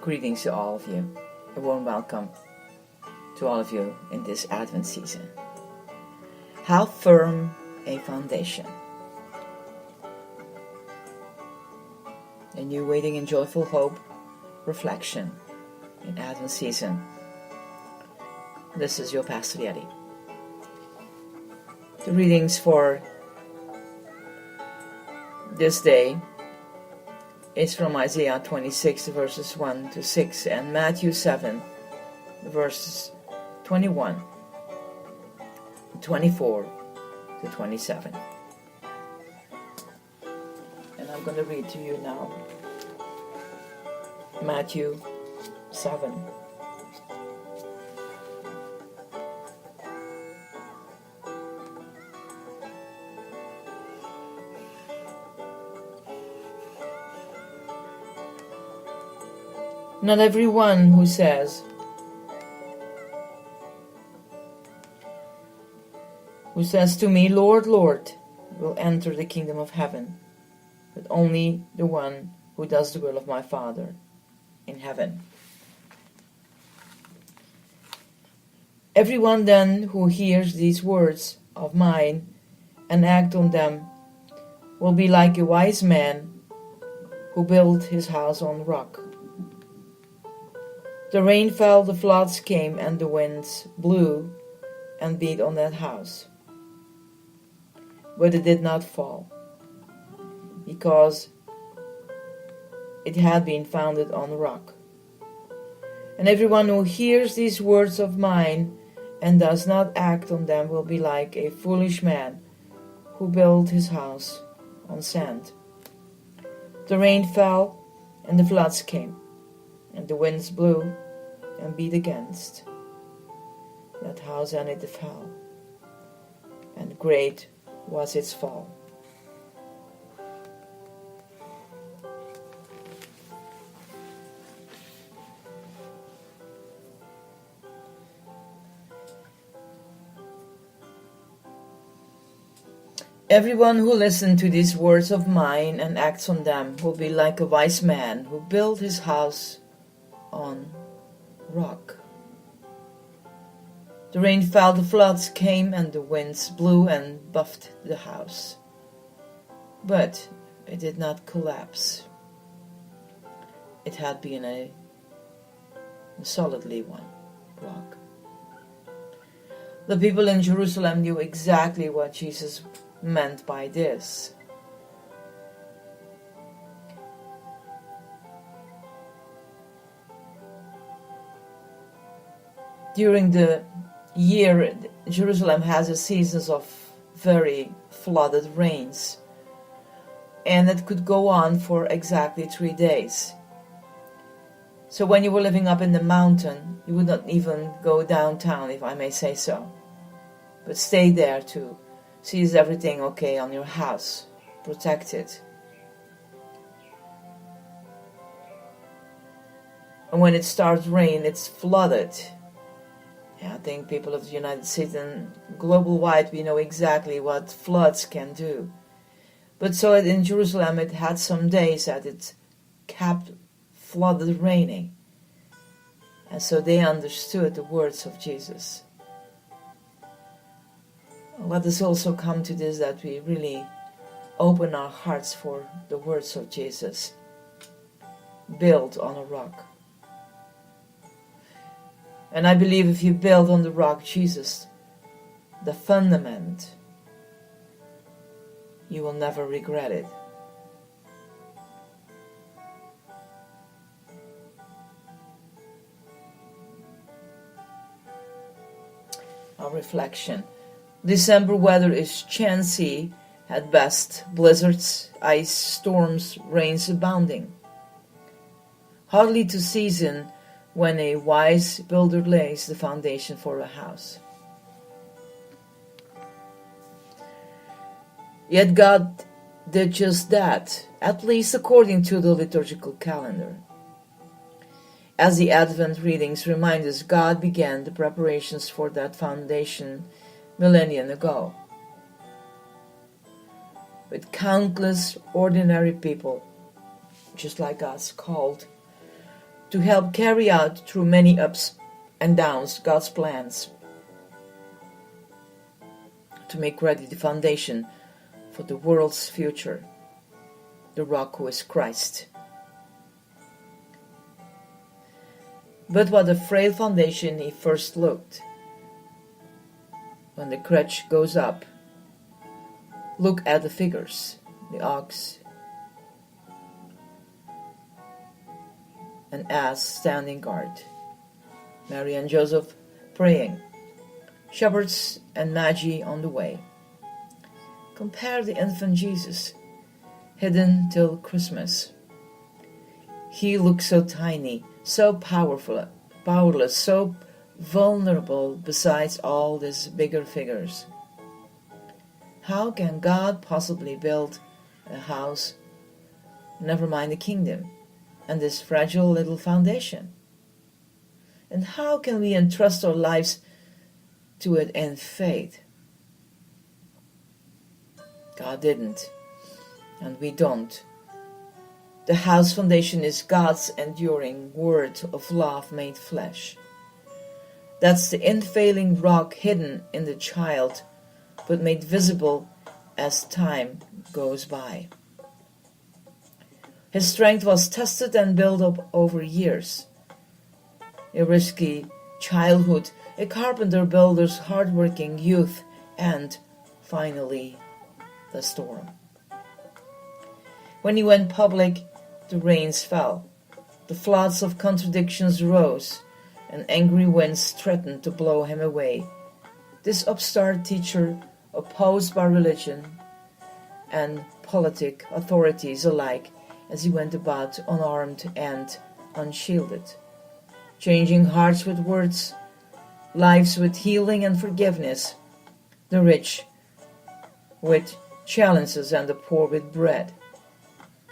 Greetings to all of you. A warm welcome to all of you in this Advent season. How firm a foundation. A new waiting in joyful hope reflection in Advent season. This is your Pastor Yeti. The readings for this day is from Isaiah 26 verses 1 to 6 and Matthew 7 verses 21, 24 to 27. And I'm going to read to you now Matthew 7. Not everyone who says to me, Lord, Lord, will enter the kingdom of heaven, but only the one who does the will of my Father in heaven. Everyone then who hears these words of mine and act on them will be like a wise man who built his house on rock. The rain fell, the floods came, and the winds blew and beat on that house. But it did not fall, because it had been founded on rock. And everyone who hears these words of mine and does not act on them will be like a foolish man who built his house on sand. The rain fell, and the floods came, and the winds blew and beat against that house, and it fell, and great was its fall. Everyone who listens to these words of mine and acts on them will be like a wise man who built his house on rock. The rain fell, the floods came, and the winds blew and buffeted the house. But it did not collapse. It had been a solidly one rock. The people in Jerusalem knew exactly what Jesus meant by this. During the year, Jerusalem has a seasons of very flooded rains, and it could go on for exactly 3 days. So when you were living up in the mountain, you would not even go downtown, if I may say so, but stay there to see is everything okay on your house, protected. And when it starts rain, it's flooded. I think people of the United States and global wide, we know exactly what floods can do. But so in Jerusalem, it had some days that it kept flooded raining. And so they understood the words of Jesus. Let us also come to this, that we really open our hearts for the words of Jesus. Built on a rock. And I believe if you build on the rock, Jesus, the fundament, you will never regret it. Our reflection. December weather is chancy at best. Blizzards, ice storms, rains abounding. Hardly to season when a wise builder lays the foundation for a house. Yet God did just that, at least according to the liturgical calendar. As the Advent readings remind us, God began the preparations for that foundation millennia ago. With countless ordinary people, just like us, called to help carry out through many ups and downs God's plans, to make ready the foundation for the world's future, the rock who is Christ. But what a frail foundation he first looked. When the crutch goes up, look at the figures, the ox and ass standing guard, Mary and Joseph praying, shepherds and magi on the way. Compare the infant Jesus, hidden till Christmas. He looks so tiny, so powerless, so vulnerable besides all these bigger figures. How can God possibly build a house, never mind a kingdom, and this fragile little foundation? And how can we entrust our lives to it in faith? God didn't, and we don't. The house foundation is God's enduring word of love made flesh. That's the unfailing rock hidden in the child, but made visible as time goes by. His strength was tested and built up over years. A risky childhood, a carpenter builder's hard-working youth, and finally the storm. When he went public, the rains fell, the floods of contradictions rose, and angry winds threatened to blow him away. This upstart teacher, opposed by religion and politic authorities alike, as he went about unarmed and unshielded, changing hearts with words, lives with healing and forgiveness, the rich with challenges and the poor with bread.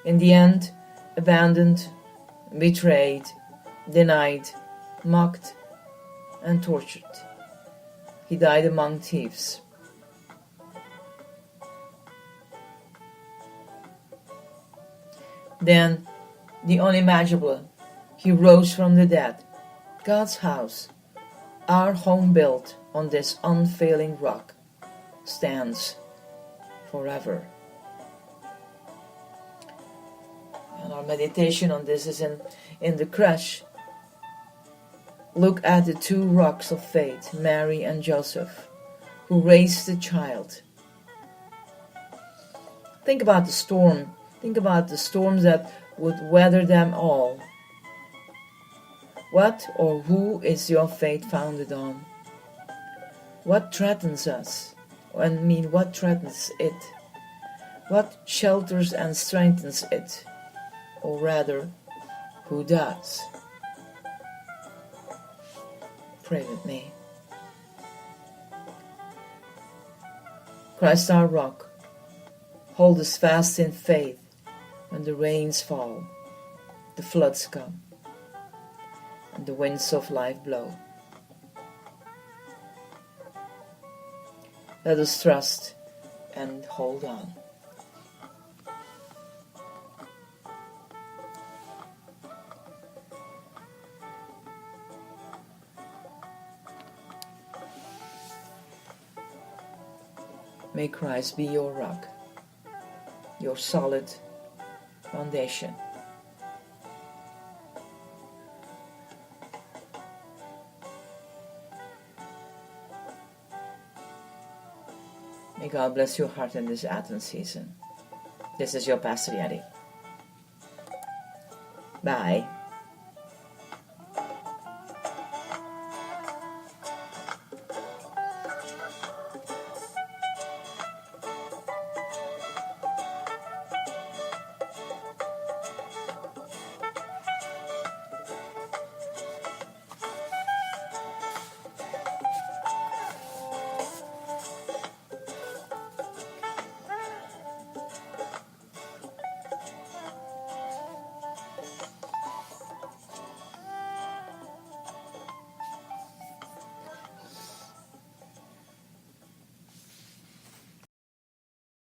In the end, abandoned, betrayed, denied, mocked, and tortured, he died among thieves. Then, the unimaginable, he rose from the dead. God's house, our home built on this unfailing rock, stands forever. And our meditation on this is in the creche. Look at the two rocks of faith, Mary and Joseph, who raised the child. Think about the storm. Think about the storms that would weather them all. What or who is your faith founded on? What threatens us? What threatens it? What shelters and strengthens it? Or rather, who does? Pray with me. Christ our rock, hold us fast in faith when the rains fall, the floods come, and the winds of life blow. Let us trust and hold on. May Christ be your rock, your solid foundation. May God bless your heart in this Advent season. This is your Pastor Yeti. Bye.